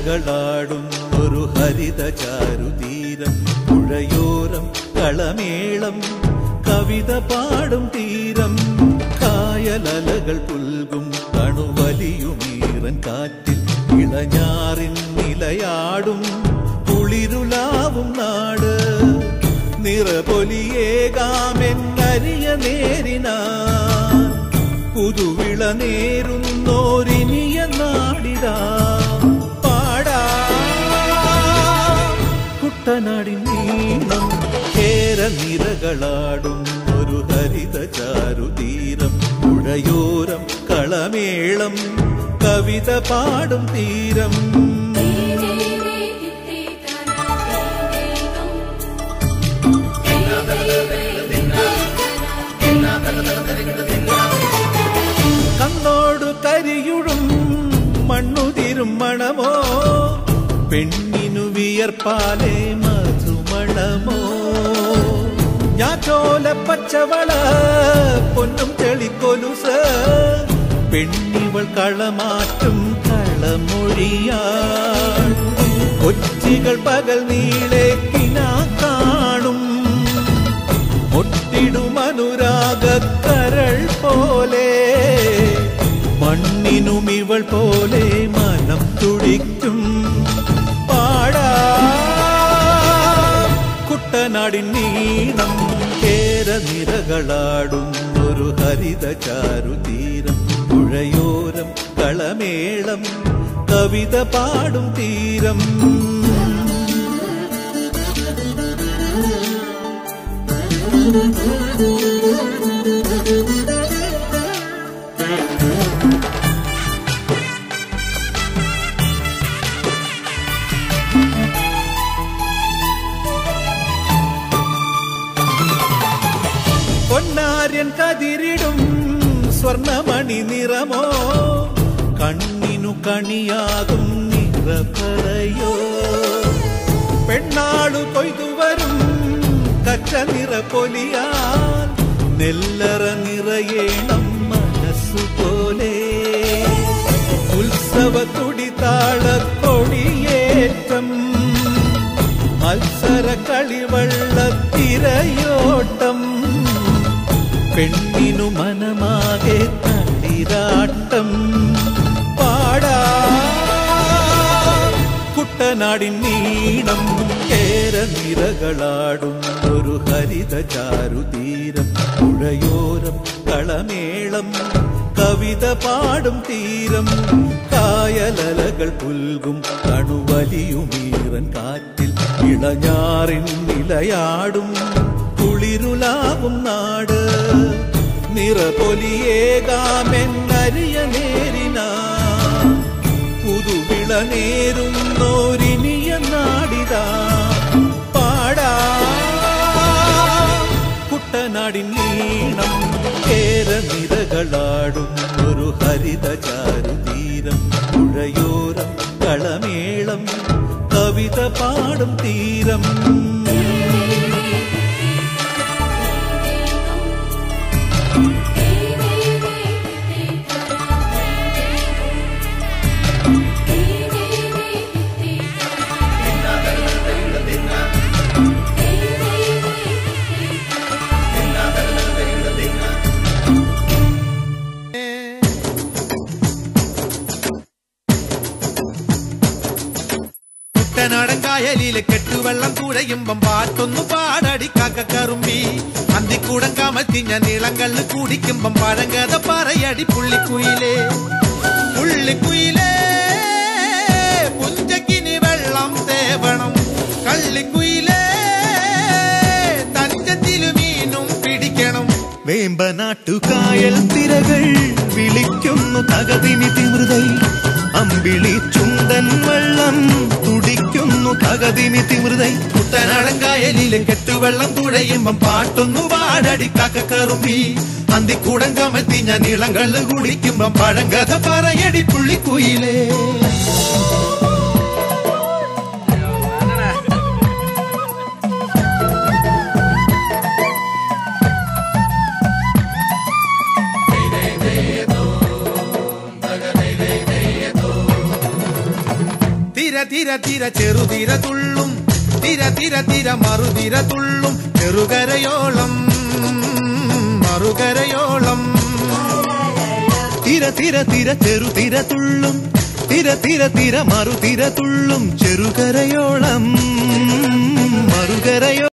നിരകളാടും ഒരു ഹരിത ചാരുതീരം പുഴയോരം കളമേളം കവിത പാടും തീരം കായലലകൾ പുൽകും കണുവലിയുമീറൻ കാറ്റിൽ ഇളഞ്ഞാറിൻ നിലയാടും കുളിരുലാവും നാട് നിറപൊലിയേകാമെന്നരിയ നേരിനാ പുതുവിള നേരുന്നോരിനിയ നാടിതാ പാടാ കുട്ടനാടിൻ നീളം കേരനിരകളാടും ഒരു ഹരിത ചാരുതീരം പുഴയോരം കളമേളം കവിത പാടും തീരം കണ്ണോടു കരിയുഴും മണ്ണുതിരും മണമോ പെണ്ണിനു വിയർപ്പാലേ മധുമണമോ ഞാറ്റോല പച്ചവള പൊന്നും ചെളിക്കൊലുസ് പെണ്ണിവൾ കളമാറ്റും കളമൊഴിയാൾ കൊച്ചികൾ പകൽ നീളെ കിനാ കാണും ഒട്ടിടും അനുരാഗക്കരൾ പോലെ മണ്ണിനും ഇവൾ പോലെ മനം തുടിക്കും പാടാ കുട്ടനാടിൻ നീണം കേരനിരകളാടും ഒരു ഹരിത ചാരുതീരം പുഴയോരം കളമേളം കവിത പാടും തീരം പൊന്നാര്യൻ കതിരിടും സ്വർണമണി നിറമോ കണ്ണിനു കണിയാകും നിറപറയോ പെണ്ണാളു കൊയ്തുവരും കച്ച നിറപ്പൊലിയാൽ നെല്ലറ നിറയേണം മനസ്സുപോലെ ഉത്സവ തുടിതാള കൊടിയേറ്റം മത്സര കളിവള്ളത്തിരയോട്ടം പെണ്ണിനു മനമാകെ തളിരാട്ടം പാടാ കുട്ടനാടിൻ നീണം കേരനിരകളാടും ഒരു ഹരിത ചാരുതീരം പുഴയോരം കളമേളം കവിത പാടും തീരം കായലലകൾ പുൽകും കണുവലിയുമീറൻ കാറ്റിൽ ഇളഞ്ഞാറിൻ നിലയാടും കുളിരുലാവും നാട് നിറപൊലിയേകാമെന്നരിയ നേരിനാ പുതുവിള നേരുന്നോരിനിയ നാടിതാ പാടാ കുട്ടനാടിൻ നീണം കേരനിരകളാടും ഒരു ഹരിത ചാരുതീരം പുഴയോരം കളമേളം കവിത പാടും തീരം കുട്ടനാടൻകായലിലെ കെട്ടുവെള്ളം കുഴയുമ്പം പാട്ടൊന്നു പാടടി കാക്കക്കറുമ്പി അന്തിക്കൂടം കമത്തി ഞാൻ ഇളങ്കള്ള് കുടിക്കുമ്പം പഴങ്കഥ പറയടി പുള്ളിക്കുയിലേ പുള്ളിക്കുയിലേ പുഞ്ചക്കിനി വെള്ളം തേവണം കള്ളിക്കുയിലേ തഞ്ചത്തിലു മീനും പിടിക്കണം വേമ്പനാട്ടുകായൽ തിരകൾ വിളിക്കുന്നു തകതിനി തിമൃതൈ അമ്പിളി ചുണ്ടൻ വെള്ളം തുടിക്കുന്നു തകതിനി തിമൃതൈ കുട്ടനാടൻകായലിലെ കെട്ടുവെള്ളം തുഴയുമ്പം പാട്ടൊന്നു പാടടി കാക്കക്കറുമ്പി അന്തിക്കൂടം കമത്തി ഞാൻ ഇളങ്കള്ള് കുടിക്കുമ്പം പഴങ്കഥ പറയടി പുള്ളിക്കുയിലേ തിര തിര ചെറുതിര തുള്ളും തിര തിര തിര മറുതിര തുള്ളും ചെറുകരയോളം മറുകരയോളം തിര തിര തിര ചെറുതിര തുള്ളും തിര തിര തിര മറുതിര തുള്ളും ചെറുകരയോളം മറുകരയോ